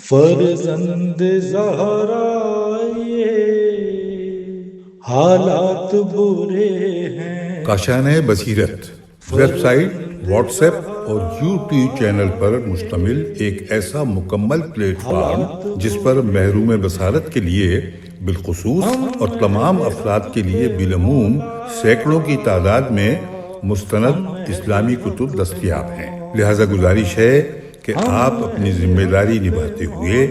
فرزند زہرا یہ حالات برے ہیں۔ کاشانِ بصیرت ویب سائٹ، واٹس ایپ اور یوٹیوب چینل پر مشتمل ایک ایسا مکمل پلیٹ فارم جس پر محروم بصارت کے لیے بالخصوص اور تمام افراد کے لیے بالعموم سینکڑوں کی تعداد میں مستند اسلامی کتب دستیاب ہیں۔ لہذا گزارش ہے کہ آپ اپنی ذمہ داری نبھاتے ہوئے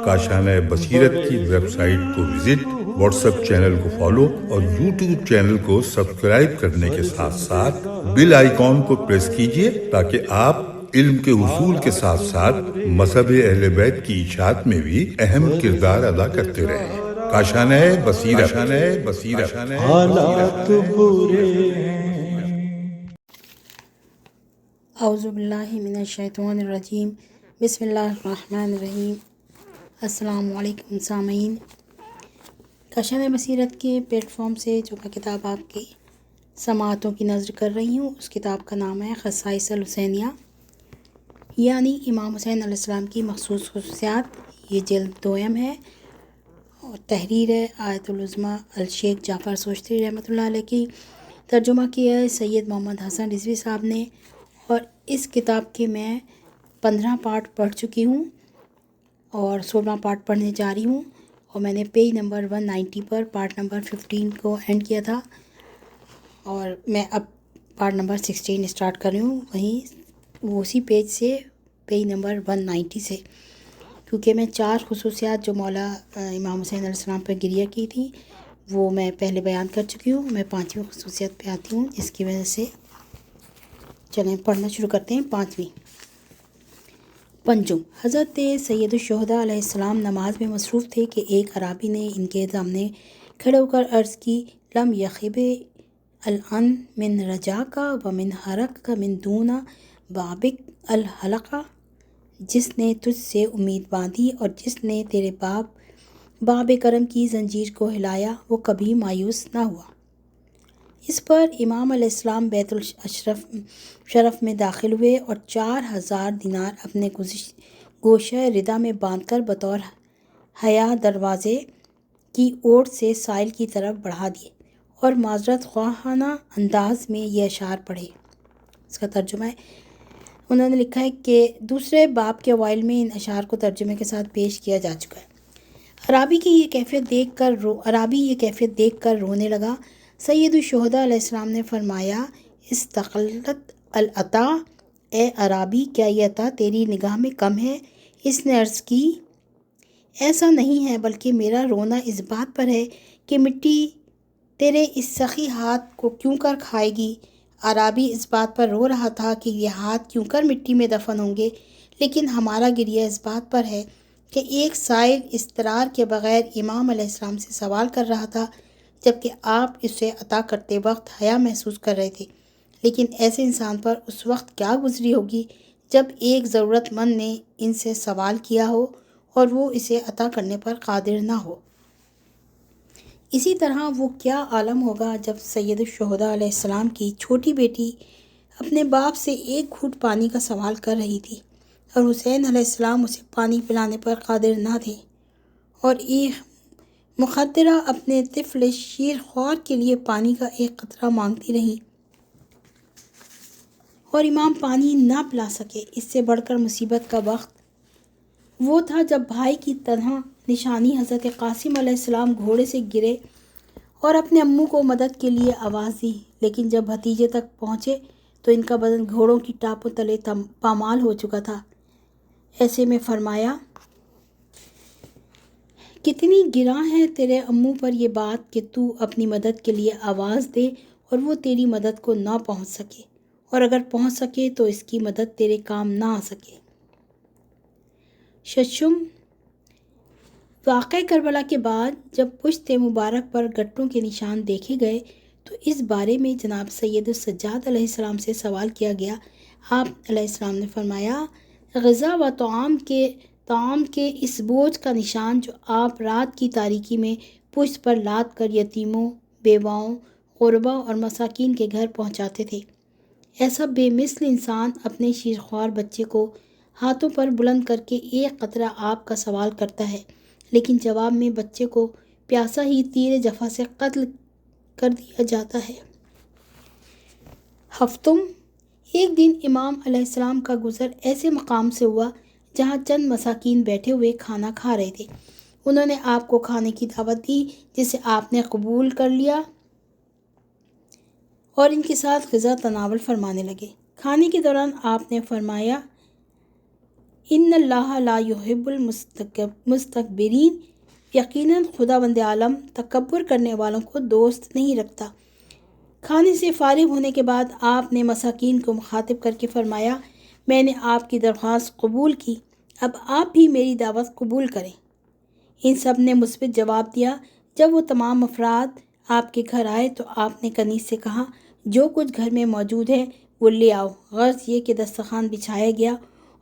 کاشانۂ بصیرت کی ویب سائٹ کو وزٹ، واٹس ایپ چینل کو فالو اور یوٹیوب چینل کو سبسکرائب کرنے کے ساتھ ساتھ بیل آئیکن کو پریس کیجئے تاکہ آپ علم کے حصول کے ساتھ ساتھ مذہب اہل بیت کی اشاعت میں بھی اہم کردار ادا کرتے رہیں۔ کاشانۂ بصیرت حالات برے ہیں۔ اعوذ باللہ من الشیطان الرجیم، بسم اللہ الرحمن الرحیم۔ السلام علیکم سامعین، کاشانۂ بصیرت کے پلیٹ فارم سے جو میں کتاب آپ کی سماعتوں کی نظر کر رہی ہوں، اس کتاب کا نام ہے خصائص الحسینیہ، یعنی امام حسین علیہ السلام کی مخصوص خصوصیات۔ یہ جلد دوم ہے اور تحریر ہے آیت العظمیٰ الشیخ جعفر سوشتری رحمۃ اللہ علیہ کی، ترجمہ کیا ہے سید محمد حسن رضوی صاحب نے، اور اس کتاب کے میں 15 پارٹ پڑھ چکی ہوں اور 16واں پارٹ پڑھنے جا رہی ہوں، اور میں نے پیج نمبر 190 پر پارٹ نمبر 15 کو اینڈ کیا تھا، اور میں اب پارٹ نمبر 16 اسٹارٹ کر رہی ہوں، وہ اسی پیج سے، پیج نمبر 190 سے، کیونکہ میں 4 خصوصیات جو مولا امام حسین علیہ السلام پر گریہ کی تھی وہ میں پہلے بیان کر چکی ہوں۔ میں 5ویں خصوصیت پہ آتی ہوں، جس کی وجہ سے چلیں پڑھنا شروع کرتے ہیں۔ 5ویں پنجم، حضرت سید الشہداء علیہ السلام نماز میں مصروف تھے کہ ایک عرابی نے ان کے سامنے کھڑے ہو کر عرض کی، لم یخب الان من رجاکا ومن حرک من دون بابک الحلقہ، جس نے تجھ سے امید باندھی اور جس نے تیرے باب کرم کی زنجیر کو ہلایا، وہ کبھی مایوس نہ ہوا۔ اس پر امام علیہ السلام بیت الشرف میں داخل ہوئے اور 4000 دینار اپنے گوشہ ردا میں باندھ کر بطور حیا دروازے کی اوٹ سے سائل کی طرف بڑھا دیے اور معذرت خواہانہ انداز میں یہ اشعار پڑھے۔ اس کا ترجمہ ہے، انہوں نے لکھا ہے کہ دوسرے باب کے اوائل میں ان اشعار کو ترجمے کے ساتھ پیش کیا جا چکا ہے۔ عرابی یہ کیفیت دیکھ کر رونے لگا۔ سید الشہداء علیہ السلام نے فرمایا، استقلت العطا، اے عرابی، کیا یہ عطا تیری نگاہ میں کم ہے؟ اس نے عرض کی، ایسا نہیں ہے، بلکہ میرا رونا اس بات پر ہے کہ مٹی تیرے اس سخی ہاتھ کو کیوں کر کھائے گی۔ عرابی اس بات پر رو رہا تھا کہ یہ ہاتھ کیوں کر مٹی میں دفن ہوں گے، لیکن ہمارا گریہ اس بات پر ہے کہ ایک سائل اضطرار کے بغیر امام علیہ السلام سے سوال کر رہا تھا، جبکہ آپ اسے عطا کرتے وقت حیا محسوس کر رہے تھے، لیکن ایسے انسان پر اس وقت کیا گزری ہوگی جب ایک ضرورت مند نے ان سے سوال کیا ہو اور وہ اسے عطا کرنے پر قادر نہ ہو۔ اسی طرح وہ کیا عالم ہوگا جب سید الشہداء علیہ السلام کی چھوٹی بیٹی اپنے باپ سے ایک گھونٹ پانی کا سوال کر رہی تھی اور حسین علیہ السلام اسے پانی پلانے پر قادر نہ تھے، اور ایک مخدرہ اپنے طفل شیر خوار کے لیے پانی کا ایک قطرہ مانگتی رہی اور امام پانی نہ پلا سکے۔ اس سے بڑھ کر مصیبت کا وقت وہ تھا جب بھائی کی تنہا نشانی حضرت قاسم علیہ السلام گھوڑے سے گرے اور اپنے امو کو مدد کے لیے آواز دی، لیکن جب بھتیجے تک پہنچے تو ان کا بدن گھوڑوں کی ٹاپوں تلے پامال ہو چکا تھا۔ ایسے میں فرمایا، کتنی گراں ہے تیرے امو پر یہ بات کہ تو اپنی مدد کے لیے آواز دے اور وہ تیری مدد کو نہ پہنچ سکے، اور اگر پہنچ سکے تو اس کی مدد تیرے کام نہ آ سکے۔ ششم، واقعہ کربلا کے بعد جب پشت مبارک پر گٹوں کے نشان دیکھے گئے تو اس بارے میں جناب سید السجاد علیہ السلام سے سوال کیا گیا۔ آپ علیہ السلام نے فرمایا، غذا و طعام کے اس بوجھ کا نشان جو آپ رات کی تاریکی میں پشت پر لاد کر یتیموں، بیواؤں، غربا اور مساکین کے گھر پہنچاتے تھے، ایسا بے مثل انسان اپنے شیرخوار بچے کو ہاتھوں پر بلند کر کے ایک قطرہ آب کا سوال کرتا ہے، لیکن جواب میں بچے کو پیاسا ہی تیر جفا سے قتل کر دیا جاتا ہے۔ ہفتم، ایک دن امام علیہ السلام کا گزر ایسے مقام سے ہوا جہاں چند مساکین بیٹھے ہوئے کھانا کھا رہے تھے۔ انہوں نے آپ کو کھانے کی دعوت دی، جسے آپ نے قبول کر لیا اور ان کے ساتھ غذا تناول فرمانے لگے۔ کھانے کے دوران آپ نے فرمایا، ان اللہ لا یحب المستکبرین، یقیناً خداوند عالم تکبر کرنے والوں کو دوست نہیں رکھتا۔ کھانے سے فارغ ہونے کے بعد آپ نے مساکین کو مخاطب کر کے فرمایا، میں نے آپ کی درخواست قبول کی، اب آپ بھی میری دعوت قبول کریں۔ ان سب نے مثبت جواب دیا۔ جب وہ تمام افراد آپ کے گھر آئے تو آپ نے کنیز سے کہا، جو کچھ گھر میں موجود ہے وہ لے آؤ۔ غرض یہ کہ دسترخوان بچھایا گیا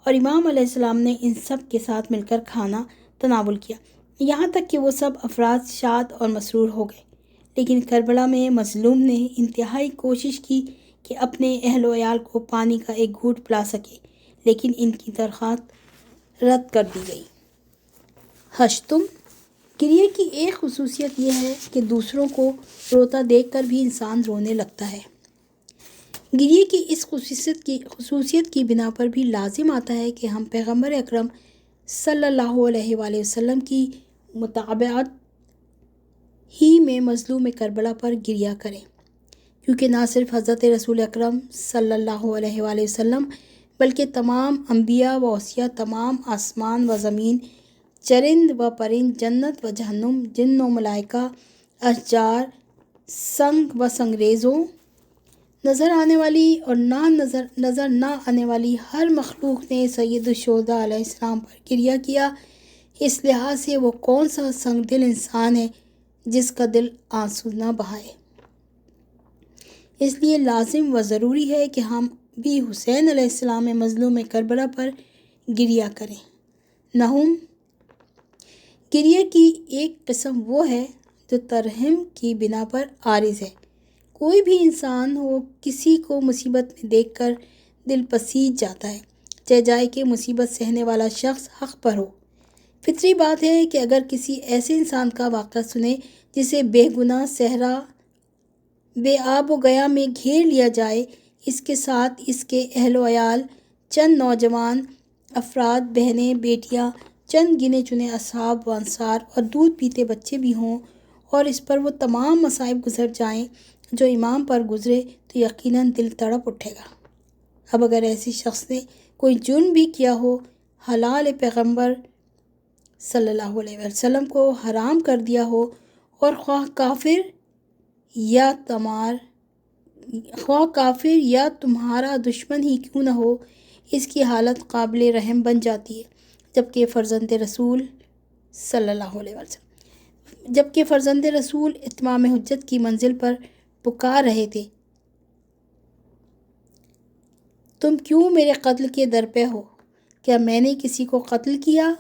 اور امام علیہ السلام نے ان سب کے ساتھ مل کر کھانا تناول کیا، یہاں تک کہ وہ سب افراد شاد اور مسرور ہو گئے۔ لیکن کربلا میں مظلوم نے انتہائی کوشش کی کہ اپنے اہل و عیال کو پانی کا ایک گھونٹ پلا سکے، لیکن ان کی درخواست رد کر دی گئی۔ ہشتم، گریے کی ایک خصوصیت یہ ہے کہ دوسروں کو روتا دیکھ کر بھی انسان رونے لگتا ہے۔ گریے کی اس خصوصیت کی بنا پر بھی لازم آتا ہے کہ ہم پیغمبر اکرم صلی اللہ علیہ وآلہ وسلم کی متابعت ہی میں مظلوم کربلا پر گریہ کریں، کیونکہ نہ صرف حضرت رسول اکرم صلی اللہ علیہ وآلہ وسلم بلکہ تمام انبیاء و اوصیاء، تمام آسمان و زمین، چرند و پرند، جنت و جہنم، جن و ملائکہ، اشجار، سنگ و سنگریزوں، نظر آنے والی اور نظر نہ آنے والی ہر مخلوق نے سید الشہداء علیہ السلام پر گریہ کیا۔ اس لحاظ سے وہ کون سا سنگ دل انسان ہے جس کا دل آنسو نہ بہائے۔ اس لیے لازم و ضروری ہے کہ ہم بھی حسین علیہ السلام مظلوم کربلا پر گریہ کریں۔ نہم، گریہ کی ایک قسم وہ ہے جو ترحم کی بنا پر عارض ہے۔ کوئی بھی انسان ہو، کسی کو مصیبت میں دیکھ کر دل پسیج جاتا ہے، چاہے جائے کہ مصیبت سہنے والا شخص حق پر ہو۔ فطری بات ہے کہ اگر کسی ایسے انسان کا واقعہ سنے جسے بے گناہ صحرا بے آب و گیا میں گھیر لیا جائے، اس کے ساتھ اس کے اہل و عیال، چند نوجوان افراد، بہنیں، بیٹیاں، چند گنے چنے اصحاب و انصار اور دودھ پیتے بچے بھی ہوں، اور اس پر وہ تمام مصائب گزر جائیں جو امام پر گزرے، تو یقیناً دل تڑپ اٹھے گا۔ اب اگر ایسی شخص نے کوئی جرم بھی کیا ہو، حلال پیغمبر صلی اللہ علیہ وسلم کو حرام کر دیا ہو، اور خواہ کافر یا تمہارا دشمن ہی کیوں نہ ہو، اس کی حالت قابل رحم بن جاتی ہے۔ جبکہ فرزند رسول اتمام حجت کی منزل پر پکار رہے تھے، تم کیوں میرے قتل کے در پہ ہو؟ کیا میں نے کسی کو قتل کیا؟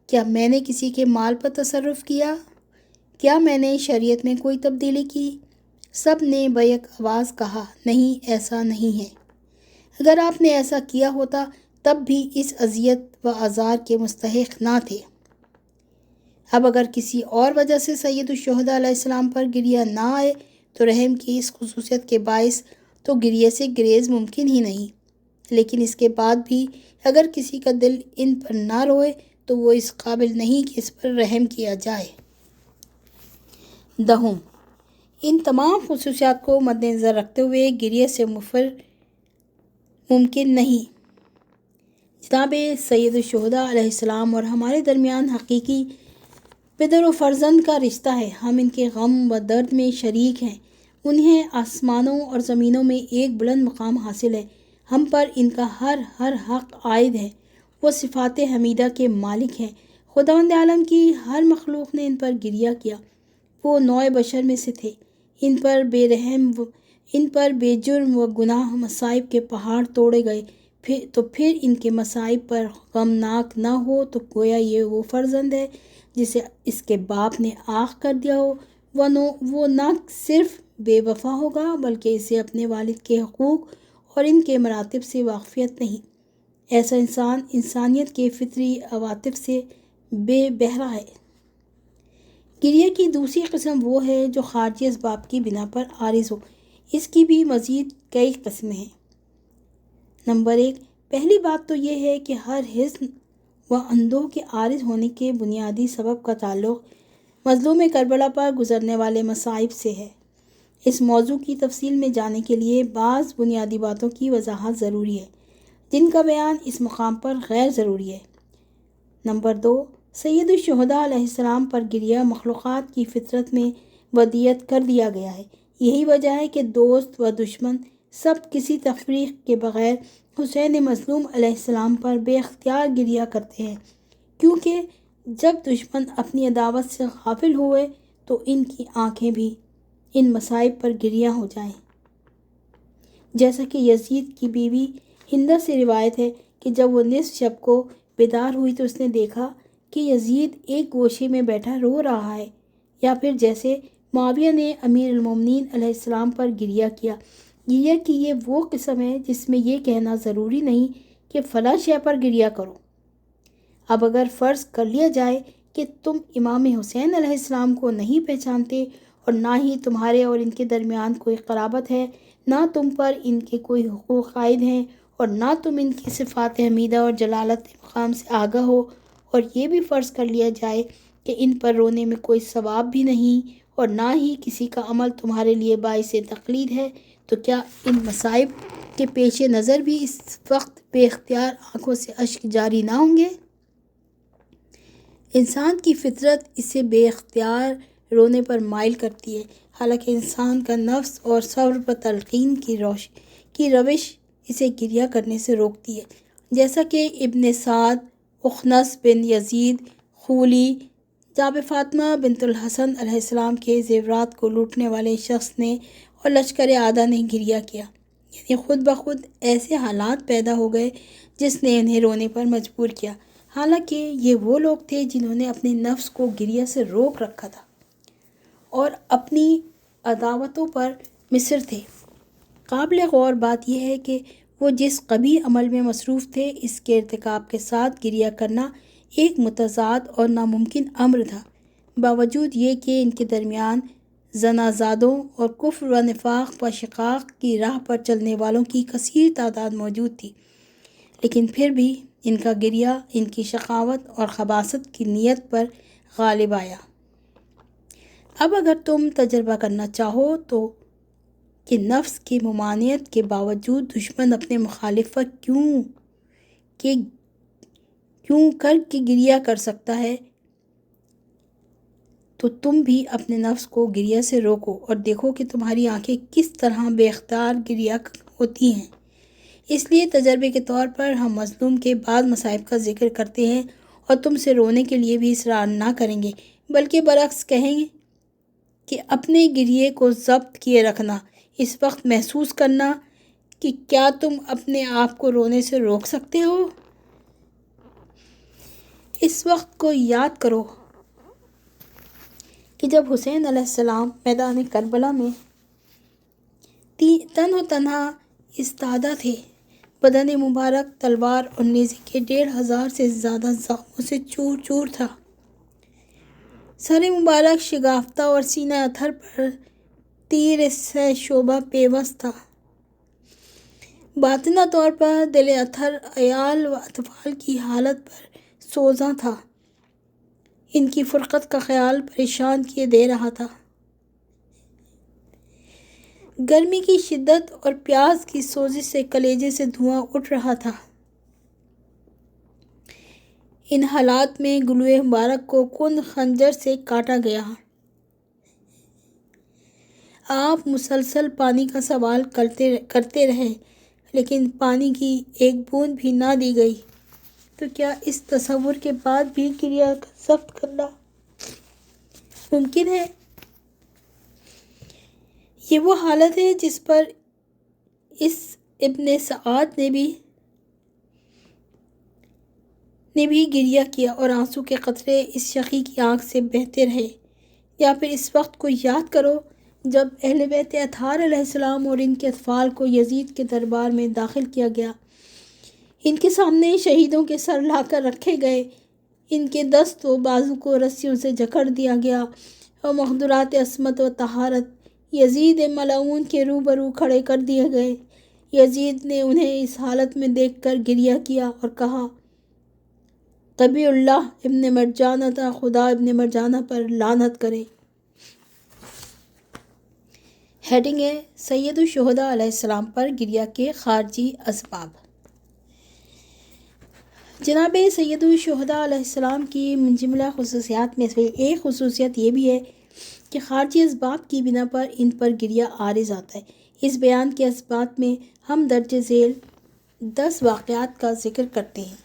کیا میں نے کسی کے مال پر تصرف کیا؟ کیا میں نے شریعت میں کوئی تبدیلی کی؟ سب نے بیک آواز کہا، نہیں، ایسا نہیں ہے۔ اگر آپ نے ایسا کیا ہوتا تب بھی اس اذیت و آزار کے مستحق نہ تھے۔ اب اگر کسی اور وجہ سے سید الشہداء علیہ السلام پر گریہ نہ آئے تو رحم کی اس خصوصیت کے باعث تو گریہ سے گریز ممکن ہی نہیں، لیکن اس کے بعد بھی اگر کسی کا دل ان پر نہ روئے تو وہ اس قابل نہیں کہ اس پر رحم کیا جائے۔ دہم، ان تمام خصوصیات کو مد نظر رکھتے ہوئے گریہ سے مفر ممکن نہیں۔ جناب سید الشہداء علیہ السلام اور ہمارے درمیان حقیقی پدر و فرزند کا رشتہ ہے۔ ہم ان کے غم و درد میں شریک ہیں۔ انہیں آسمانوں اور زمینوں میں ایک بلند مقام حاصل ہے۔ ہم پر ان کا ہر حق عائد ہے۔ وہ صفات حمیدہ کے مالک ہیں۔ خداوند عالم کی ہر مخلوق نے ان پر گریہ کیا۔ وہ نوع بشر میں سے تھے۔ ان پر بے جرم و گناہ مصائب کے پہاڑ توڑے گئے، تو پھر ان کے مصائب پر غمناک نہ ہو تو گویا یہ وہ فرزند ہے جسے اس کے باپ نے آہ کر دیا ہو۔ وہ نہ صرف بے وفا ہوگا بلکہ اسے اپنے والد کے حقوق اور ان کے مراتب سے واقفیت نہیں۔ ایسا انسان انسانیت کے فطری عواطف سے بے بہرا ہے۔ گریہ کی دوسری قسم وہ ہے جو خارجی اسباب کی بنا پر عارض ہو۔ اس کی بھی مزید کئی قسمیں ہیں۔ نمبر 1، پہلی بات تو یہ ہے کہ ہر حزن و اندوہ کے عارض ہونے کے بنیادی سبب کا تعلق مظلوم کربلا پر گزرنے والے مصائب سے ہے۔ اس موضوع کی تفصیل میں جانے کے لیے بعض بنیادی باتوں کی وضاحت ضروری ہے، جن کا بیان اس مقام پر غیر ضروری ہے۔ نمبر 2، سید الشہداء علیہ السلام پر گریہ مخلوقات کی فطرت میں ودیعت کر دیا گیا ہے۔ یہی وجہ ہے کہ دوست و دشمن سب کسی تفریق کے بغیر حسین مظلوم علیہ السلام پر بے اختیار گریہ کرتے ہیں، کیونکہ جب دشمن اپنی عداوت سے غافل ہوئے تو ان کی آنکھیں بھی ان مصائب پر گریہ ہو جائیں۔ جیسا کہ یزید کی بیوی ہندہ سے روایت ہے کہ جب وہ نصف شب کو بیدار ہوئی تو اس نے دیکھا کہ یزید ایک گوشے میں بیٹھا رو رہا ہے، یا پھر جیسے معاویہ نے امیر المومنین علیہ السلام پر گریہ کیا۔ گریہ کی یہ وہ قسم ہے جس میں یہ کہنا ضروری نہیں کہ فلاں شے پر گریہ کرو۔ اب اگر فرض کر لیا جائے کہ تم امام حسین علیہ السلام کو نہیں پہچانتے اور نہ ہی تمہارے اور ان کے درمیان کوئی قرابت ہے، نہ تم پر ان کے کوئی حقوق عائد ہیں، اور نہ تم ان کی صفات حمیدہ اور جلالت مقام سے آگاہ ہو، اور یہ بھی فرض کر لیا جائے کہ ان پر رونے میں کوئی ثواب بھی نہیں اور نہ ہی کسی کا عمل تمہارے لیے باعث تقلید ہے، تو کیا ان مصائب کے پیش نظر بھی اس وقت بے اختیار آنکھوں سے اشک جاری نہ ہوں گے؟ انسان کی فطرت اسے بے اختیار رونے پر مائل کرتی ہے، حالانکہ انسان کا نفس اور صبر و تلقین کی روش اسے گریہ کرنے سے روکتی ہے۔ جیسا کہ ابن سعد، اخنس بن یزید خولی، جناب فاطمہ بنت الحسن علیہ السلام کے زیورات کو لوٹنے والے شخص نے اور لشکر اعداء نے گریہ کیا، یعنی خود بخود ایسے حالات پیدا ہو گئے جس نے انہیں رونے پر مجبور کیا، حالانکہ یہ وہ لوگ تھے جنہوں نے اپنے نفس کو گریہ سے روک رکھا تھا اور اپنی عداوتوں پر مصر تھے۔ قابل غور بات یہ ہے کہ وہ جس قبیح عمل میں مصروف تھے، اس کے ارتکاب کے ساتھ گریہ کرنا ایک متضاد اور ناممکن امر تھا، باوجود یہ کہ ان کے درمیان زنازادوں اور کفر و نفاق و شقاق کی راہ پر چلنے والوں کی کثیر تعداد موجود تھی، لیکن پھر بھی ان کا گریہ ان کی شقاوت اور خباثت کی نیت پر غالب آیا۔ اب اگر تم تجربہ کرنا چاہو تو کہ نفس کی ممانعت کے باوجود دشمن اپنے مخالف پر کیوں کر کے گریہ کر سکتا ہے، تو تم بھی اپنے نفس کو گریہ سے روکو اور دیکھو کہ تمہاری آنکھیں کس طرح بے اختیار گریہ ہوتی ہیں۔ اس لیے تجربے کے طور پر ہم مظلوم کے بعض مصائب کا ذکر کرتے ہیں اور تم سے رونے کے لیے بھی اصرار نہ کریں گے، بلکہ برعکس کہیں گے کہ اپنے گریے کو ضبط کیے رکھنا، اس وقت محسوس کرنا کہ کیا تم اپنے آپ کو رونے سے روک سکتے ہو۔ اس وقت کو یاد کرو کہ جب حسین علیہ السلام میدان کربلا میں تنہا ایستادہ تھے، بدن مبارک تلوار اور نیزے کے 1500 سے زیادہ زخموں سے چور چور تھا، سر مبارک شگافتہ اور سینہ اتھر پر تیر سے شعبہ پیوست تھا، باطنہ طور پر دل اتھر عیال و اطفال کی حالت پر سوزاں تھا، ان کی فرقت کا خیال پریشان کیے دے رہا تھا۔ گرمی کی شدت اور پیاس کی سوزش سے کلیجے سے دھواں اٹھ رہا تھا۔ ان حالات میں گلوئے مبارک کو کند خنجر سے کاٹا گیا۔ آپ مسلسل پانی کا سوال کرتے رہے، لیکن پانی کی ایک بوند بھی نہ دی گئی، تو کیا اس تصور کے بعد بھی گریہ کا ضبط کرنا ممکن ہے؟ یہ وہ حالت ہے جس پر اس ابن سعد نے بھی گریہ کیا اور آنسو کے قطرے اس شقی کی آنکھ سے بہتے رہے۔ یا پھر اس وقت کو یاد کرو جب اہل بیت اطہار علیہ السلام اور ان کے اطفال کو یزید کے دربار میں داخل کیا گیا، ان کے سامنے شہیدوں کے سر لا کر رکھے گئے، ان کے دست و بازو کو رسیوں سے جکڑ دیا گیا اور محاذرات عصمت و طہارت یزید ملعون کے روبرو کھڑے کر دیے گئے۔ یزید نے انہیں اس حالت میں دیکھ کر گریہ کیا اور کہا، قبیح اللہ ابن مرجانہ تھا، خدا ابن مرجانہ پر لعنت کرے۔ ہیڈنگ ہے سید الشہداء علیہ السلام پر گریہ کے خارجی اسباب۔ جناب سید الشہداء علیہ السلام کی منجملہ خصوصیات میں سے ایک خصوصیت یہ بھی ہے کہ خارجی اسباب کی بنا پر ان پر گریہ عارض آتا ہے۔ اس بیان کے اسباب میں ہم درج ذیل 10 واقعات کا ذکر کرتے ہیں۔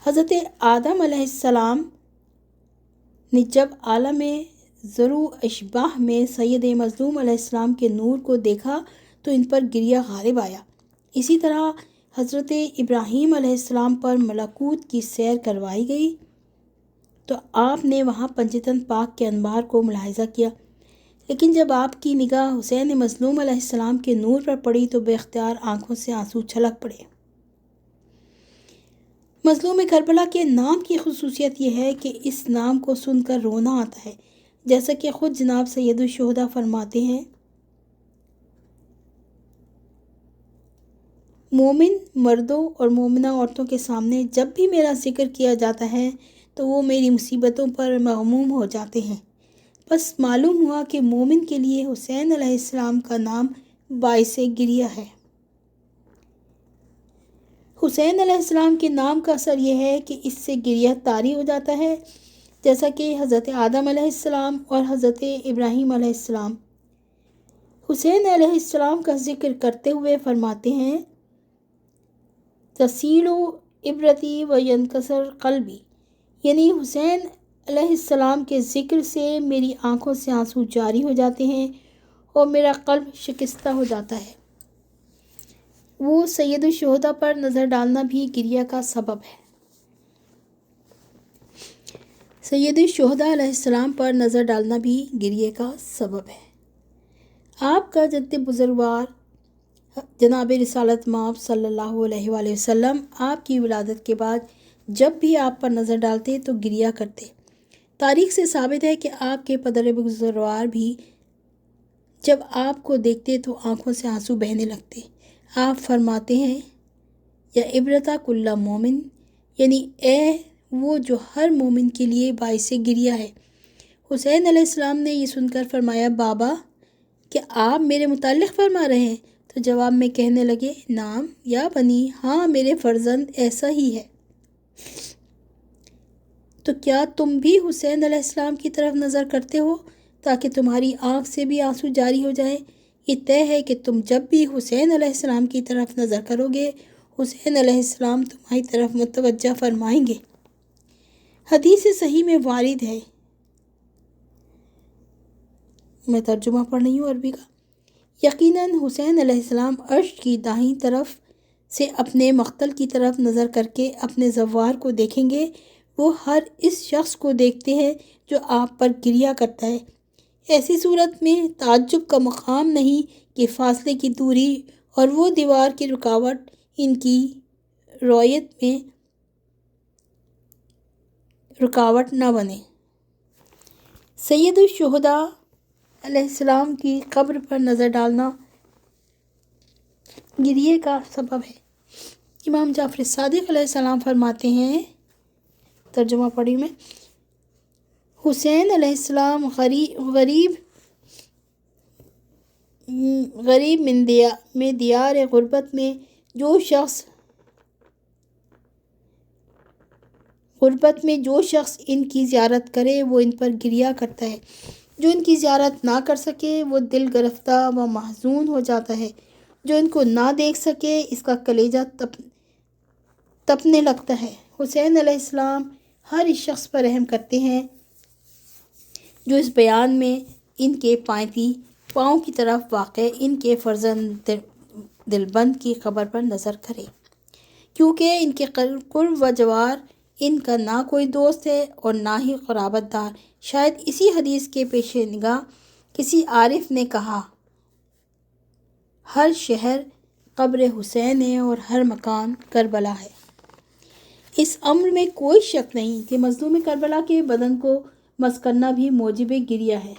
حضرت آدم علیہ السلام نے جب عالم ذرو اشباح میں سید مظلوم علیہ السلام کے نور کو دیکھا تو ان پر گریہ غالب آیا۔ اسی طرح حضرت ابراہیم علیہ السلام پر ملکوت کی سیر کروائی گئی تو آپ نے وہاں پنجتن پاک کے انوار کو ملاحظہ کیا، لیکن جب آپ کی نگاہ حسین مظلوم علیہ السلام کے نور پر پڑی تو بے اختیار آنکھوں سے آنسو چھلک پڑے۔ مظلوم کربلا کے نام کی خصوصیت یہ ہے کہ اس نام کو سن کر رونا آتا ہے، جیسا کہ خود جناب سید الشہداء فرماتے ہیں، مومن مردوں اور مومنہ عورتوں کے سامنے جب بھی میرا ذکر کیا جاتا ہے تو وہ میری مصیبتوں پر مغموم ہو جاتے ہیں۔ بس معلوم ہوا کہ مومن کے لیے حسین علیہ السلام کا نام باعث گریہ ہے۔ حسین علیہ السلام کے نام کا اثر یہ ہے کہ اس سے گریہ طاری ہو جاتا ہے، جیسا کہ حضرت آدم علیہ السلام اور حضرت ابراہیم علیہ السلام۔ حسین علیہ السلام کا ذکر کرتے ہوئے فرماتے ہیں، تسیل عبرتی و ینکسر قلبی، یعنی حسین علیہ السلام کے ذکر سے میری آنکھوں سے آنسو جاری ہو جاتے ہیں اور میرا قلب شکستہ ہو جاتا ہے۔ وہ سید الشہداء پر نظر ڈالنا بھی گریہ کا سبب ہے۔ سید الشہداء علیہ السلام پر نظر ڈالنا بھی گریہ کا سبب ہے۔ آپ کا جد بزرگوار جناب رسالت مآب صلی اللہ علیہ وآلہ وسلم آپ کی ولادت کے بعد جب بھی آپ پر نظر ڈالتے تو گریہ کرتے۔ تاریخ سے ثابت ہے کہ آپ کے پدر بزرگوار بھی جب آپ کو دیکھتے تو آنکھوں سے آنسو بہنے لگتے۔ آپ فرماتے ہیں، یا عبرتا کل مومن، یعنی اے وہ جو ہر مومن کے لیے باعث گریہ ہے۔ حسین علیہ السلام نے یہ سن کر فرمایا، بابا کیا آپ میرے متعلق فرما رہے ہیں؟ تو جواب میں کہنے لگے، نام یا بنی، ہاں میرے فرزند ایسا ہی ہے۔ تو کیا تم بھی حسین علیہ السلام کی طرف نظر کرتے ہو تاکہ تمہاری آنکھ سے بھی آنسو جاری ہو جائے؟ یہ طے ہے کہ تم جب بھی حسین علیہ السلام کی طرف نظر کرو گے، حسین علیہ السلام تمہاری طرف متوجہ فرمائیں گے۔ حدیث صحیح میں وارد ہے، میں ترجمہ پڑھ رہی ہوں عربی کا، یقیناً حسین علیہ السلام عرش کی دائیں طرف سے اپنے مقتل کی طرف نظر کر کے اپنے زوار کو دیکھیں گے۔ وہ ہر اس شخص کو دیکھتے ہیں جو آپ پر گریہ کرتا ہے۔ ایسی صورت میں تعجب کا مقام نہیں کہ فاصلے کی دوری اور وہ دیوار کی رکاوٹ ان کی رویت میں رکاوٹ نہ بنے۔ سید الشہداء علیہ السلام کی قبر پر نظر ڈالنا گریہ کا سبب ہے۔ امام جعفر صادق علیہ السلام فرماتے ہیں، ترجمہ پڑھی میں، حسین علیہ السلام غریب میں دیار غربت میں جو شخص ان کی زیارت کرے وہ ان پر گریہ کرتا ہے، جو ان کی زیارت نہ کر سکے وہ دل گرفتہ و محزون ہو جاتا ہے، جو ان کو نہ دیکھ سکے اس کا کلیجہ تپنے لگتا ہے۔ حسین علیہ السلام ہر اس شخص پر رحم کرتے ہیں جو اس بیان میں ان کے پاؤں کی طرف واقع ان کے فرزند دلبند کی قبر پر نظر کرے، کیونکہ ان کے قرب و جوار ان کا نہ کوئی دوست ہے اور نہ ہی قرابت دار۔ شاید اسی حدیث کے پیش نگاہ کسی عارف نے کہا، ہر شہر قبر حسین ہے اور ہر مکان کربلا ہے۔ اس امر میں کوئی شک نہیں کہ مظلوم کربلا کے بدن کو مس کرنا بھی موجب گریہ ہے۔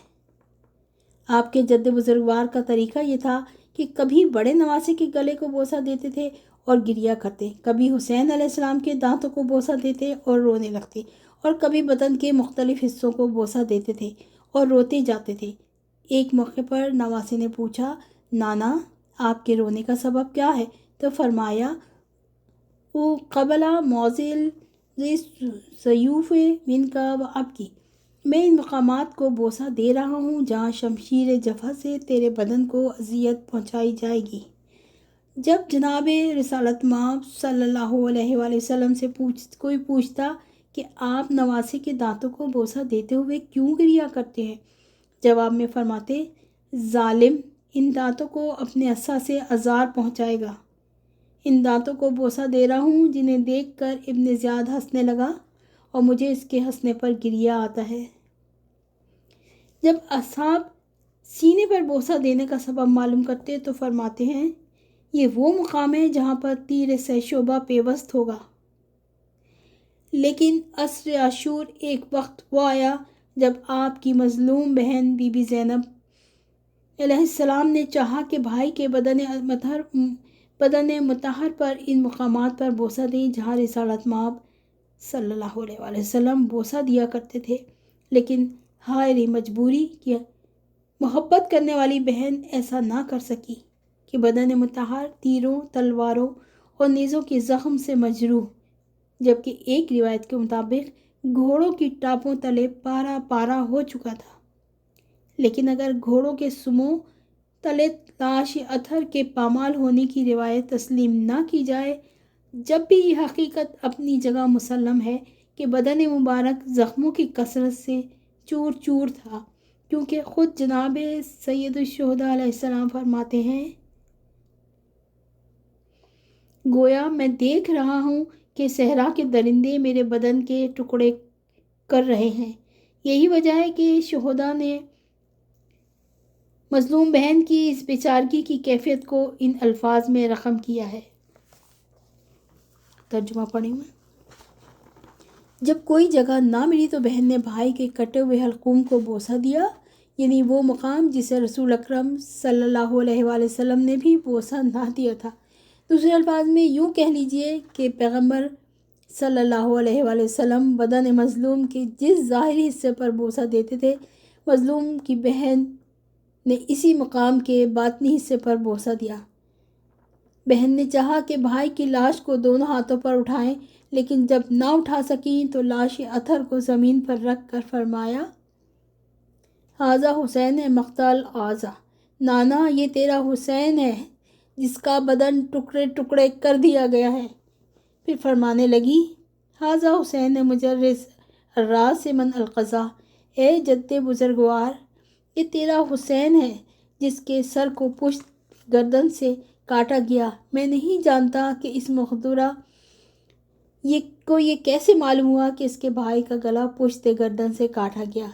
آپ کے جد بزرگوار کا طریقہ یہ تھا کہ کبھی بڑے نواسے کے گلے کو بوسہ دیتے تھے اور گریہ کرتے، کبھی حسین علیہ السلام کے دانتوں کو بوسہ دیتے اور رونے لگتے، اور کبھی بدن کے مختلف حصوں کو بوسہ دیتے تھے اور روتے جاتے تھے۔ ایک موقع پر نواسے نے پوچھا، نانا آپ کے رونے کا سبب کیا ہے؟ تو فرمایا، او قبلہ موزل سیوف من کا و اب کی، میں ان مقامات کو بوسہ دے رہا ہوں جہاں شمشیر جفا سے تیرے بدن کو اذیت پہنچائی جائے گی۔ جب جناب رسالت مآب صلی اللہ علیہ وآلہ وسلم سے کوئی پوچھتا کہ آپ نواسے کے دانتوں کو بوسہ دیتے ہوئے کیوں گریہ کرتے ہیں، جواب میں فرماتے، ظالم ان دانتوں کو اپنے عصا سے آزار پہنچائے گا۔ ان دانتوں کو بوسہ دے رہا ہوں جنہیں دیکھ کر ابن زیاد ہنسنے لگا اور مجھے اس کے ہنسنے پر گریہ آتا ہے۔ جب اصحاب سینے پر بوسہ دینے کا سبب معلوم کرتے تو فرماتے ہیں، یہ وہ مقام ہے جہاں پر تیر سہ شعبہ پیوست ہوگا۔ لیکن عصر عاشور ایک وقت وہ آیا جب آپ کی مظلوم بہن بی بی زینب علیہ السلام نے چاہا کہ بھائی کے بدن مطہر پر ان مقامات پر بوسہ دیں جہاں رسالت مآب صلی اللہ علیہ وآلہ وسلم بوسہ دیا کرتے تھے، لیکن ہائے مجبوری کہ محبت کرنے والی بہن ایسا نہ کر سکی کہ بدن مطہر تیروں، تلواروں اور نیزوں کے زخم سے مجروح، جبکہ ایک روایت کے مطابق گھوڑوں کی ٹاپوں تلے پارا پارا ہو چکا تھا۔ لیکن اگر گھوڑوں کے سموں تلے لاش اطہر کے پامال ہونے کی روایت تسلیم نہ کی جائے، جب بھی یہ حقیقت اپنی جگہ مسلم ہے کہ بدن مبارک زخموں کی کثرت سے چور چور تھا، کیونکہ خود جناب سید الشہداء علیہ السلام فرماتے ہیں، گویا میں دیکھ رہا ہوں کہ صحرا کے درندے میرے بدن کے ٹکڑے کر رہے ہیں۔ یہی وجہ ہے کہ شہداء نے مظلوم بہن کی اس بیچارگی کی کیفیت کو ان الفاظ میں رقم کیا ہے۔ ترجمہ پڑھیں میں۔ جب کوئی جگہ نہ ملی تو بہن نے بھائی کے کٹے ہوئے حلقوم کو بوسہ دیا، یعنی وہ مقام جسے رسول اکرم صلی اللہ علیہ وآلہ وسلم نے بھی بوسہ نہ دیا تھا۔ دوسرے الفاظ میں یوں کہہ لیجئے کہ پیغمبر صلی اللہ علیہ وآلہ وسلم بدن مظلوم کے جس ظاہری حصے پر بوسہ دیتے تھے، مظلوم کی بہن نے اسی مقام کے باطنی حصے پر بوسہ دیا۔ بہن نے چاہا کہ بھائی کی لاش کو دونوں ہاتھوں پر اٹھائیں، لیکن جب نہ اٹھا سکیں تو لاش اطہر کو زمین پر رکھ کر فرمایا، ھذا حسین مقتل اعضا، نانا یہ تیرا حسین ہے جس کا بدن ٹکڑے ٹکڑے کر دیا گیا ہے۔ پھر فرمانے لگی، ھذا حسین مجرس الراس من القضا، اے جد بزرگوار یہ تیرا حسین ہے جس کے سر کو پشت گردن سے کاٹا گیا۔ میں نہیں جانتا کہ اس مخدورہ کو یہ کیسے معلوم ہوا کہ اس کے بھائی کا گلا پشت گردن سے کاٹا گیا،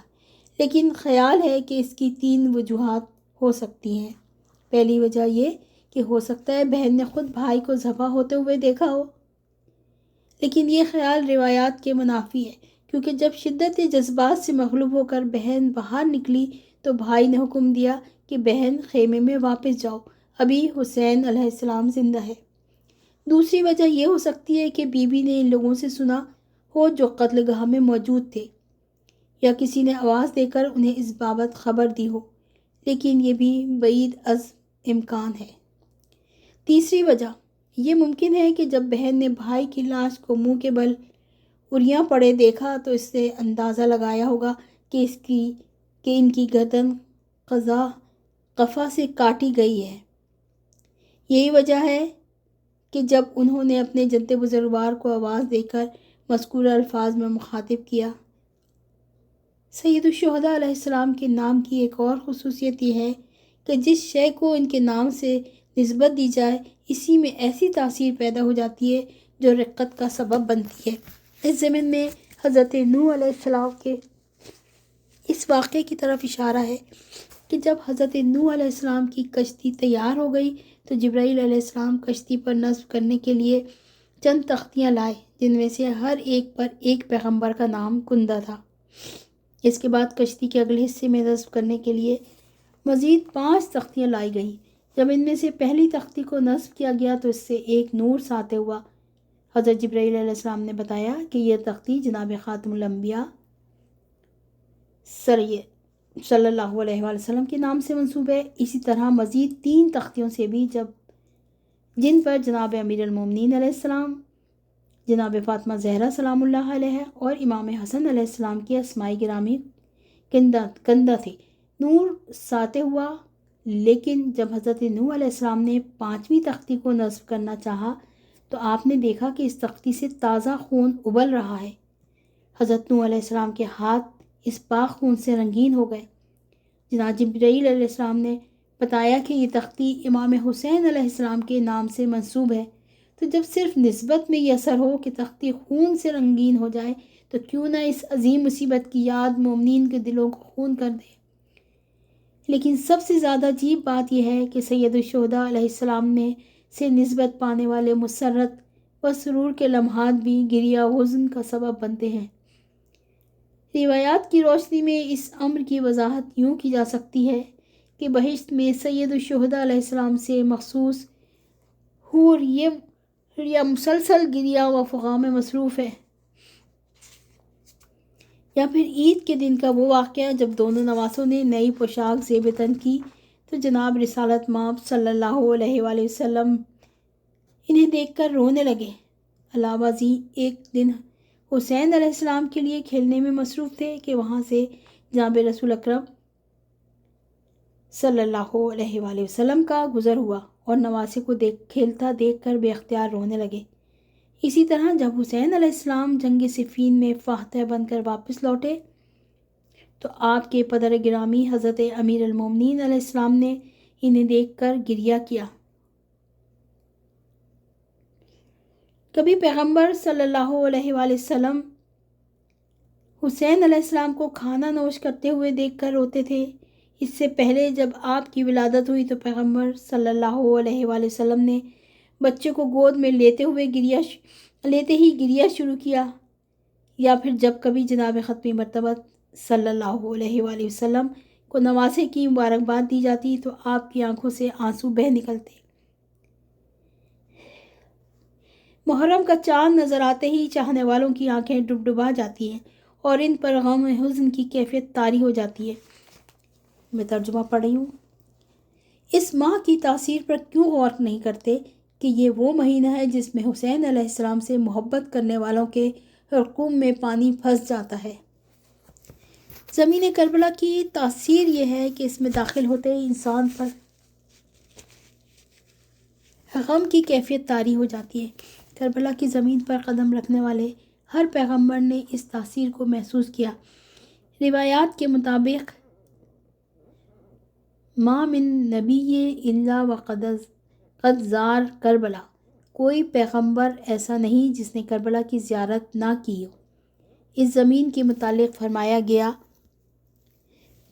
لیکن خیال ہے کہ اس کی 3 وجوہات ہو سکتی ہیں۔ پہلی وجہ یہ کہ ہو سکتا ہے بہن نے خود بھائی کو ذبح ہوتے ہوئے دیکھا ہو، لیکن یہ خیال روایات کے منافی ہے، کیونکہ جب شدت جذبات سے مغلوب ہو کر بہن باہر نکلی تو بھائی نے حکم دیا کہ بہن خیمے میں واپس جاؤ، ابھی حسین علیہ السلام زندہ ہے۔ دوسری وجہ یہ ہو سکتی ہے کہ بی بی نے ان لوگوں سے سنا ہو جو قتل گاہ میں موجود تھے، یا کسی نے آواز دے کر انہیں اس بابت خبر دی ہو، لیکن یہ بھی بعید از امکان ہے۔ تیسری وجہ یہ ممکن ہے کہ جب بہن نے بھائی کی لاش کو منہ کے بل اریاں پڑے دیکھا تو اس سے اندازہ لگایا ہوگا کہ ان کی گردن قفا سے کاٹی گئی ہے۔ یہی وجہ ہے کہ جب انہوں نے اپنے جد بزرگوار کو آواز دے کر مذکورہ الفاظ میں مخاطب کیا۔ سید الشہداء علیہ السلام کے نام کی ایک اور خصوصیت یہ ہے کہ جس شے کو ان کے نام سے نسبت دی جائے اسی میں ایسی تاثیر پیدا ہو جاتی ہے جو رقت کا سبب بنتی ہے۔ اس ضمن میں حضرت نوح علیہ السلام کے اس واقعے کی طرف اشارہ ہے کہ جب حضرت نوح علیہ السلام کی کشتی تیار ہو گئی تو جبرائیل علیہ السلام کشتی پر نصب کرنے کے لیے چند تختیاں لائے، جن میں سے ہر ایک پر ایک پیغمبر کا نام کندہ تھا۔ اس کے بعد کشتی کے اگلے حصے میں نصب کرنے کے لیے مزید 5 تختیاں لائی گئیں۔ جب ان میں سے پہلی تختی کو نصب کیا گیا تو اس سے ایک نور ساطع ہوا۔ حضرت جبرائیل علیہ السلام نے بتایا کہ یہ تختی جناب خاتم الانبیاء صلی اللہ علیہ وآلہ وسلم کے نام سے منسوب ہے۔ اسی طرح مزید 3 تختیوں سے بھی جن پر جناب امیر المومنین علیہ السلام، جناب فاطمہ زہرا سلام اللہ علیہ اور امام حسن علیہ السلام کی اسماء گرامی کندہ تھے، نور ساطع ہوا۔ لیکن جب حضرت نوح علیہ السلام نے 5ویں تختی کو نصب کرنا چاہا تو آپ نے دیکھا کہ اس تختی سے تازہ خون ابل رہا ہے۔ حضرت نوح علیہ السلام کے ہاتھ اس پاک خون سے رنگین ہو گئے۔ جناب جبرائیل علیہ السلام نے بتایا کہ یہ تختی امام حسین علیہ السلام کے نام سے منسوب ہے۔ تو جب صرف نسبت میں یہ اثر ہو کہ تختی خون سے رنگین ہو جائے تو کیوں نہ اس عظیم مصیبت کی یاد مومنین کے دلوں کو خون کر دے۔ لیکن سب سے زیادہ عجیب بات یہ ہے کہ سید الشہداء علیہ السلام میں سے نسبت پانے والے مسرت و سرور کے لمحات بھی گریہ و حزن کا سبب بنتے ہیں۔ روایات کی روشنی میں اس امر کی وضاحت یوں کی جا سکتی ہے کہ بہشت میں سید الشہداء علیہ السلام سے مخصوص حور یہ مسلسل گریہ و فغاں میں مصروف ہے۔ یا پھر عید کے دن کا وہ واقعہ جب دونوں نواسوں نے نئی پوشاک زیب تن کی تو جناب رسالت مآب صلی اللہ علیہ وآلہ وسلم انہیں دیکھ کر رونے لگے۔ علاوہ ازیں ایک دن حسین علیہ السلام کے لیے کھیلنے میں مصروف تھے کہ وہاں سے جناب رسول اکرم صلی اللہ علیہ وآلہ وسلم کا گزر ہوا اور نواسے کو کھیلتا دیکھ کر بے اختیار رونے لگے۔ اسی طرح جب حسین علیہ السلام جنگ صفین میں فاتح بن کر واپس لوٹے تو آپ کے پدر گرامی حضرت امیر المومنین علیہ السلام نے انہیں دیکھ کر گریہ کیا۔ کبھی پیغمبر صلی اللہ علیہ وآلہ وسلم حسین علیہ السلام کو کھانا نوش کرتے ہوئے دیکھ کر روتے تھے۔ اس سے پہلے جب آپ کی ولادت ہوئی تو پیغمبر صلی اللہ علیہ وآلہ وسلم نے بچے کو گود میں لیتے ہی گریہ شروع کیا۔ یا پھر جب کبھی جناب ختمی مرتبہ صلی اللہ علیہ وآلہ وسلم کو نواسے کی مبارکباد دی جاتی تو آپ کی آنکھوں سے آنسو بہہ نکلتے۔ محرم کا چاند نظر آتے ہی چاہنے والوں کی آنکھیں ڈبڈبا جاتی ہیں اور ان پر غم و حزن کی کیفیت طاری ہو جاتی ہے۔ میں ترجمہ پڑھ رہی ہوں۔ اس ماہ کی تاثیر پر کیوں غور نہیں کرتے کہ یہ وہ مہینہ ہے جس میں حسین علیہ السلام سے محبت کرنے والوں کے حلقوم میں پانی پھنس جاتا ہے۔ زمین کربلا کی تاثیر یہ ہے کہ اس میں داخل ہوتے ہی انسان پر غم کی کیفیت طاری ہو جاتی ہے۔ کربلا کی زمین پر قدم رکھنے والے ہر پیغمبر نے اس تاثیر کو محسوس کیا۔ روایات کے مطابق ما من نبی الا وقد زار کربلا، کوئی پیغمبر ایسا نہیں جس نے کربلا کی زیارت نہ کی ہو۔ اس زمین کے متعلق فرمایا گیا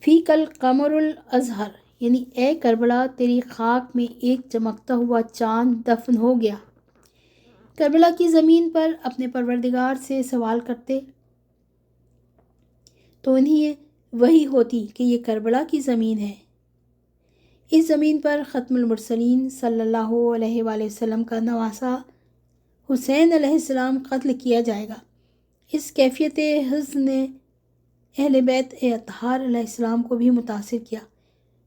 فی کل قمر الازہر، یعنی اے کربلا تیری خاک میں ایک چمکتا ہوا چاند دفن ہو گیا۔ کربلا کی زمین پر اپنے پروردگار سے سوال کرتے تو انہیں وحی ہوتی کہ یہ کربلا کی زمین ہے۔ اس زمین پر ختم المرسلین صلی اللہ علیہ وآلہ وسلم کا نواسہ حسین علیہ السلام قتل کیا جائے گا۔ اس کیفیت حزن نے اہل بیت اطہار علیہ السلام کو بھی متاثر کیا،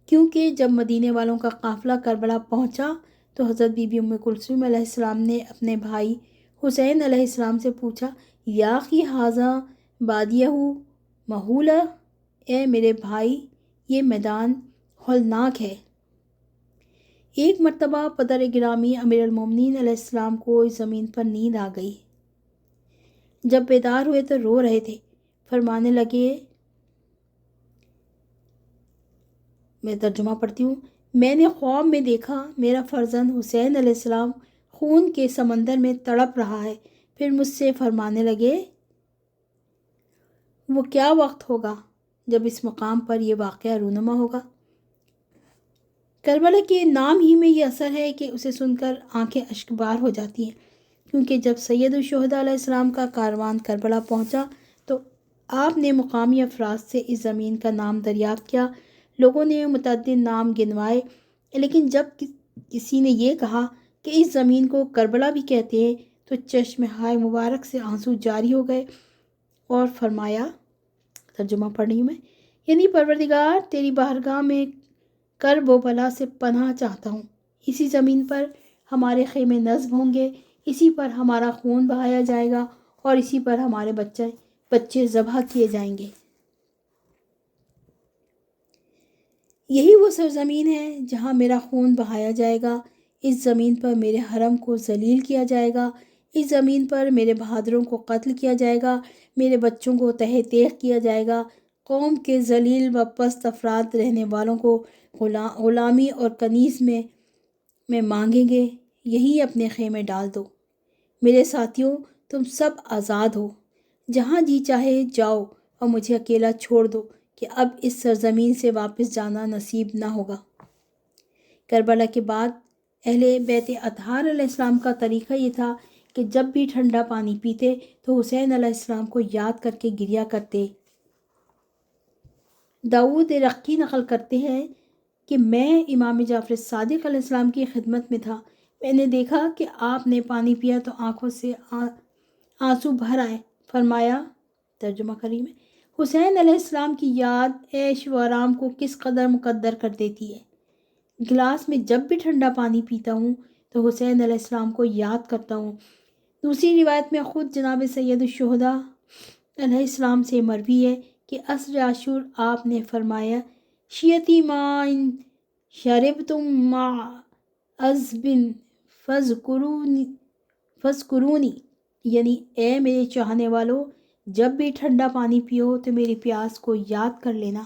کیونکہ جب مدینے والوں کا قافلہ کربلا پہنچا تو حضرت بی بی ام کلثوم علیہ السلام نے اپنے بھائی حسین علیہ السلام سے پوچھا یا اخی ھذا بادیہ مہولہ، اے میرے بھائی یہ میدان ہولناک ہے۔ ایک مرتبہ پدر گرامی امیر المومنین علیہ السلام کو اس زمین پر نیند آ گئی۔ جب بیدار ہوئے تو رو رہے تھے، فرمانے لگے، میں ترجمہ پڑھتی ہوں، میں نے خواب میں دیکھا میرا فرزند حسین علیہ السلام خون کے سمندر میں تڑپ رہا ہے۔ پھر مجھ سے فرمانے لگے وہ کیا وقت ہوگا جب اس مقام پر یہ واقعہ رونما ہوگا۔ کربلا کے نام ہی میں یہ اثر ہے کہ اسے سن کر آنکھیں اشک بار ہو جاتی ہیں، کیونکہ جب سید الشہداء علیہ السلام کا کاروان کربلا پہنچا تو آپ نے مقامی افراد سے اس زمین کا نام دریافت کیا۔ لوگوں نے متعدد نام گنوائے، لیکن جب کسی نے یہ کہا کہ اس زمین کو کربلا بھی کہتے ہیں تو چشم ہائے مبارک سے آنسو جاری ہو گئے اور فرمایا، ترجمہ پڑھ رہی ہوں میں، یعنی پروردگار تیری بارگاہ میں کرب و بلا سے پناہ چاہتا ہوں۔ اسی زمین پر ہمارے خیمے نصب ہوں گے، اسی پر ہمارا خون بہایا جائے گا اور اسی پر ہمارے بچے ذبح کیے جائیں گے۔ یہی وہ سرزمین ہے جہاں میرا خون بہایا جائے گا، اس زمین پر میرے حرم کو ذلیل کیا جائے گا، اس زمین پر میرے بہادروں کو قتل کیا جائے گا، میرے بچوں کو تہہ تیغ کیا جائے گا، قوم کے ذلیل و پست افراد رہنے والوں کو غلامی اور کنیز میں مانگیں گے۔ یہی اپنے خیمے ڈال دو۔ میرے ساتھیوں، تم سب آزاد ہو، جہاں جی چاہے جاؤ اور مجھے اکیلا چھوڑ دو کہ اب اس سرزمین سے واپس جانا نصیب نہ ہوگا۔ کربلا کے بعد اہل بیت اطہار علیہ السلام کا طریقہ یہ تھا کہ جب بھی ٹھنڈا پانی پیتے تو حسین علیہ السلام کو یاد کر کے گریا کرتے۔ داؤد رقی نقل کرتے ہیں کہ میں امام جعفر صادق علیہ السلام کی خدمت میں تھا، میں نے دیکھا کہ آپ نے پانی پیا تو آنکھوں سے آنسو بھر آئے۔ فرمایا، ترجمہ کریم ہے، حسین علیہ السلام کی یاد عیش و آرام کو کس قدر مقدر کر دیتی ہے۔ گلاس میں جب بھی ٹھنڈا پانی پیتا ہوں تو حسین علیہ السلام کو یاد کرتا ہوں۔ دوسری روایت میں خود جناب سید الشہداء علیہ السلام سے مروی ہے کہ عصر عاشور آپ نے فرمایا، شیعتی ما ان شربتم مع عذب فاذکرونی، یعنی اے میرے چاہنے والو، جب بھی ٹھنڈا پانی پیو تو میری پیاس کو یاد کر لینا۔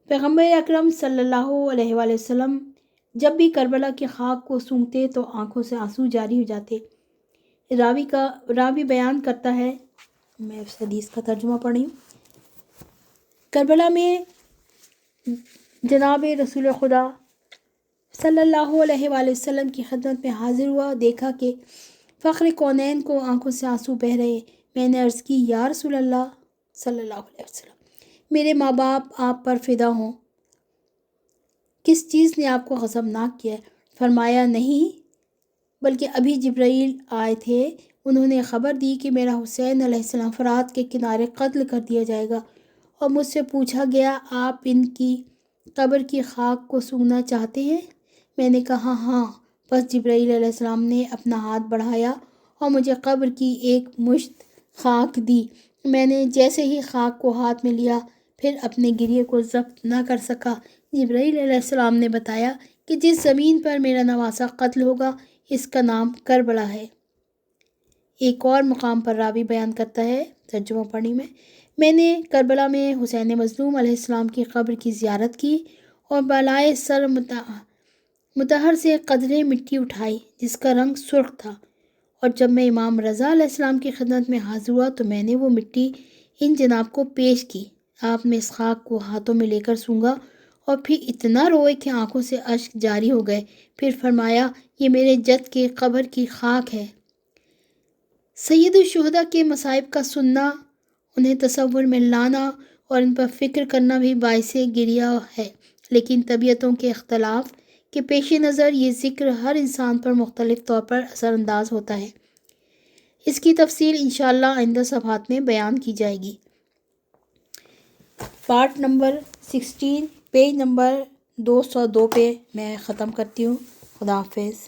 پیغمبر اکرم صلی اللہ علیہ وآلہ وسلم جب بھی کربلا کی خاک کو سونگھتے تو آنکھوں سے آنسو جاری ہو جاتے۔ راوی بیان کرتا ہے، میں اس حدیث کا ترجمہ پڑھ رہی ہوں، کربلا میں جناب رسول خدا صلی اللہ علیہ وآلہ وسلم کی خدمت میں حاضر ہوا، دیکھا کہ فخر کونین کو آنکھوں سے آنسو بہہ رہے۔ میں نے عرض کی، یا رسول اللہ صلی اللہ علیہ وسلم، میرے ماں باپ آپ پر فدا ہوں، کس چیز نے آپ کو غضبناک کیا ہے؟ فرمایا، نہیں، بلکہ ابھی جبرائیل آئے تھے، انہوں نے خبر دی کہ میرا حسین علیہ السلام فرات کے کنارے قتل کر دیا جائے گا، اور مجھ سے پوچھا گیا، آپ ان کی قبر کی خاک کو سونگھنا چاہتے ہیں؟ میں نے کہا ہاں۔ پس جبرائیل علیہ السلام نے اپنا ہاتھ بڑھایا اور مجھے قبر کی ایک مشت خاک دی۔ میں نے جیسے ہی خاک کو ہاتھ میں لیا پھر اپنے گریے کو ضبط نہ کر سکا۔ جبرائیل علیہ السلام نے بتایا کہ جس زمین پر میرا نواسہ قتل ہوگا اس کا نام کربلا ہے۔ ایک اور مقام پر راوی بیان کرتا ہے، ترجمہ پڑھی میں نے کربلا میں حسین مظلوم علیہ السلام کی قبر کی زیارت کی اور بالائے سر مطہر سے قدرے مٹی اٹھائی جس کا رنگ سرخ تھا، اور جب میں امام رضا علیہ السلام کی خدمت میں حاضر ہوا تو میں نے وہ مٹی ان جناب کو پیش کی۔ آپ نے اس خاک کو ہاتھوں میں لے کر سونگا اور پھر اتنا روئے کہ آنکھوں سے اشک جاری ہو گئے۔ پھر فرمایا، یہ میرے جد کے قبر کی خاک ہے۔ سید الشہداء کے مصائب کا سننا، انہیں تصور میں لانا اور ان پر فکر کرنا بھی باعث گریہ ہے، لیکن طبیعتوں کے اختلاف کے پیش نظر یہ ذکر ہر انسان پر مختلف طور پر اثر انداز ہوتا ہے۔ اس کی تفصیل انشاءاللہ آئندہ صفحات میں بیان کی جائے گی۔ پارٹ نمبر 16 پیج نمبر 202 پہ میں ختم کرتی ہوں۔ خدا حافظ۔